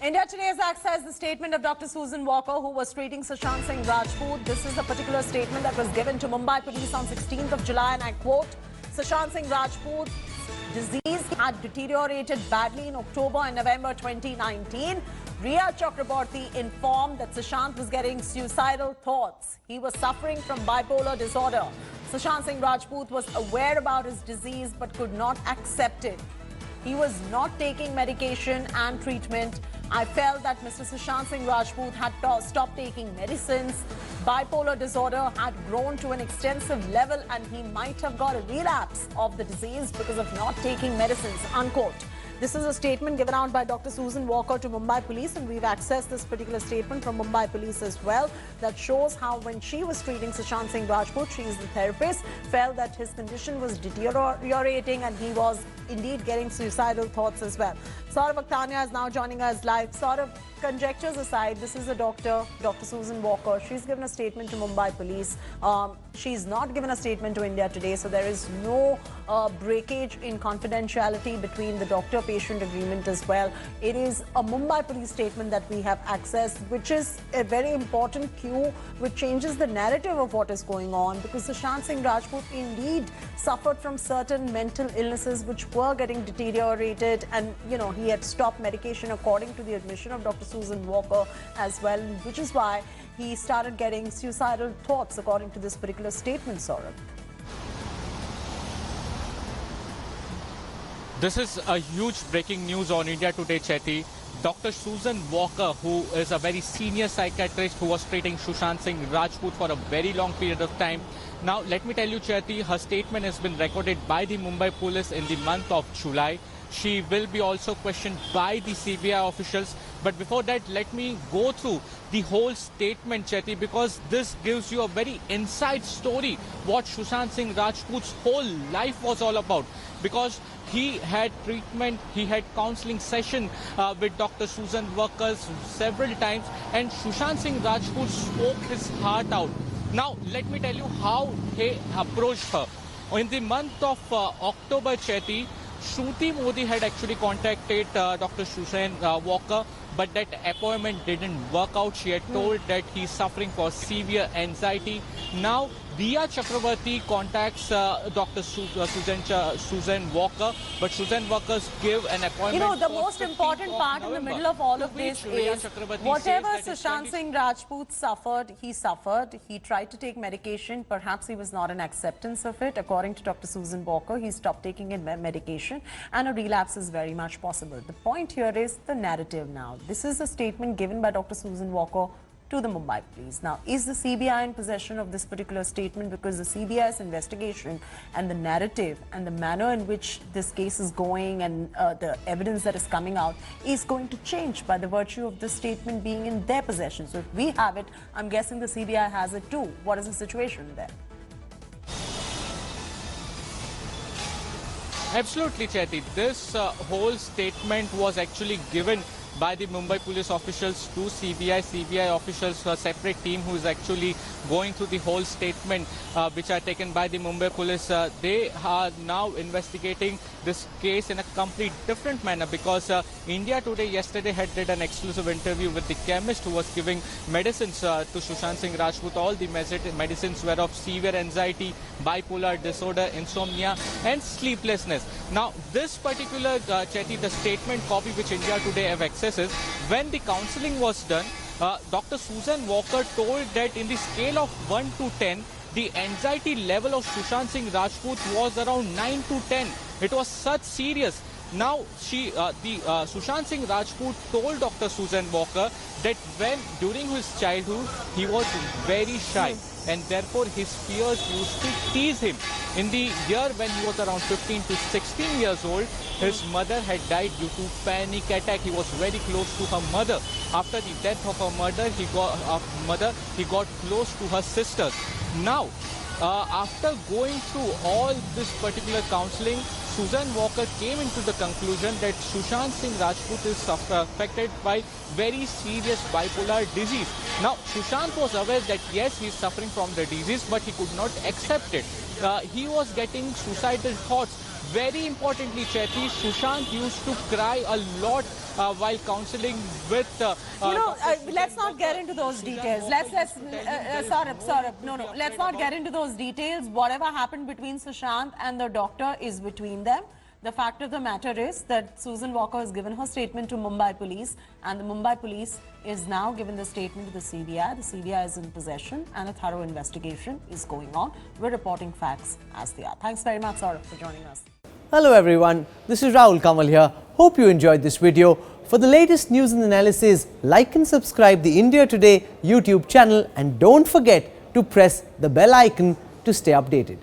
India Today has accessed the statement of Dr. Susan Walker, who was treating Sushant Singh Rajput. This is a particular statement that was given to Mumbai police on 16th of July, and I quote, Sushant Singh Rajput's disease had deteriorated badly in October and November 2019. Riya Chakraborty informed that Sushant was getting suicidal thoughts. He was suffering from bipolar disorder. Sushant Singh Rajput was aware about his disease but could not accept it. He was not taking medication and treatment. I felt that Mr. Sushant Singh Rajput had stopped taking medicines. Bipolar disorder had grown to an extensive level and he might have got a relapse of the disease because of not taking medicines, unquote. This is a statement given out by Dr. Susan Walker to Mumbai police, and we've accessed this particular statement from Mumbai police as well that shows how when she was treating Sushant Singh Rajput, she is the therapist, felt that his condition was deteriorating and he was indeed getting suicidal thoughts as well. Saurav Akhtania is now joining us live. Saurav, conjectures aside, this is a doctor, Dr. Susan Walker. She's given a statement to Mumbai police. She's not given a statement to India Today, so there is no breakage in confidentiality between the doctor-patient agreement as well. It is a Mumbai police statement that we have accessed, which is a very important cue, which changes the narrative of what is going on, because Sushant Singh Rajput indeed suffered from certain mental illnesses which were getting deteriorated, and he had stopped medication according to the admission of Dr. Susan Walker as well, which is why he started getting suicidal thoughts according to this particular statement, Saurabh. This is a huge breaking news on India Today, Chetty. Dr. Susan Walker, who is a very senior psychiatrist who was treating Sushant Singh Rajput for a very long period of time. Now, let me tell you, Chetty, her statement has been recorded by the Mumbai police in the month of July. She will be also questioned by the CBI officials. But before that, let me go through the whole statement, Chetty, because this gives you a very inside story what Sushant Singh Rajput's whole life was all about. Because he had treatment, he had counseling session with Dr. Susan Walker several times, and Sushant Singh Rajput spoke his heart out. Now, let me tell you how he approached her. In the month of October, Chetty, Shruti Modi had actually contacted Dr. Susan Walker, but that appointment didn't work out. She had told that he's suffering for severe anxiety. Now, Riya Chakraborty contacts Dr. Susan Walker, but Susan Walker give an appointment. The most important part in the middle of all of this is whatever Sushant Singh Rajput suffered, he suffered. He tried to take medication. Perhaps he was not in acceptance of it. According to Dr. Susan Walker, he stopped taking medication and a relapse is very much possible. The point here is the narrative now. This is a statement given by Dr. Susan Walker to the Mumbai police. Now, is the CBI in possession of this particular statement? Because the CBI's investigation and the narrative and the manner in which this case is going and the evidence that is coming out is going to change by the virtue of this statement being in their possession. So if we have it, I'm guessing the CBI has it too. What is the situation there? Absolutely, Chetty. This whole statement was actually given by the Mumbai police officials to CBI. CBI officials, a separate team who is actually going through the whole statement which are taken by the Mumbai police. They are now investigating this case in a complete different manner, because India Today yesterday had did an exclusive interview with the chemist who was giving medicines to Sushant Singh Rajput. All the medicines were of severe anxiety, bipolar disorder, insomnia and sleeplessness. Now, this particular, Chetty, the statement copy which India Today have accessed is when the counseling was done, Dr. Susan Walker told that in the scale of 1 to 10, the anxiety level of Sushant Singh Rajput was around 9 to 10. It was such serious. Now, Sushant Singh Rajput told Dr. Susan Walker that when during his childhood he was very shy, and therefore his peers used to tease him. In the year when he was around 15 to 16 years old, his mother had died due to panic attack. He was very close to her mother. After the death of her mother, he got close to her sisters. Now, after going through all this particular counseling, Susan Walker came into the conclusion that Sushant Singh Rajput is affected by very serious bipolar disease. Now, Sushant was aware that yes, he is suffering from the disease, but he could not accept it. he was getting suicidal thoughts. Very importantly, Chaiti, Sushant used to cry a lot while counseling with. Let's not get into those details. Saurabh, no. Let's not get into those details. Whatever happened between Sushant and the doctor is between them. The fact of the matter is that Susan Walker has given her statement to Mumbai Police, and the Mumbai Police is now given the statement to the CBI. The CBI is in possession, and a thorough investigation is going on. We're reporting facts as they are. Thanks very much, Saurabh, for joining us. Hello everyone, this is Rahul Kamal here. Hope you enjoyed this video. For the latest news and analysis, like and subscribe the India Today YouTube channel, and don't forget to press the bell icon to stay updated.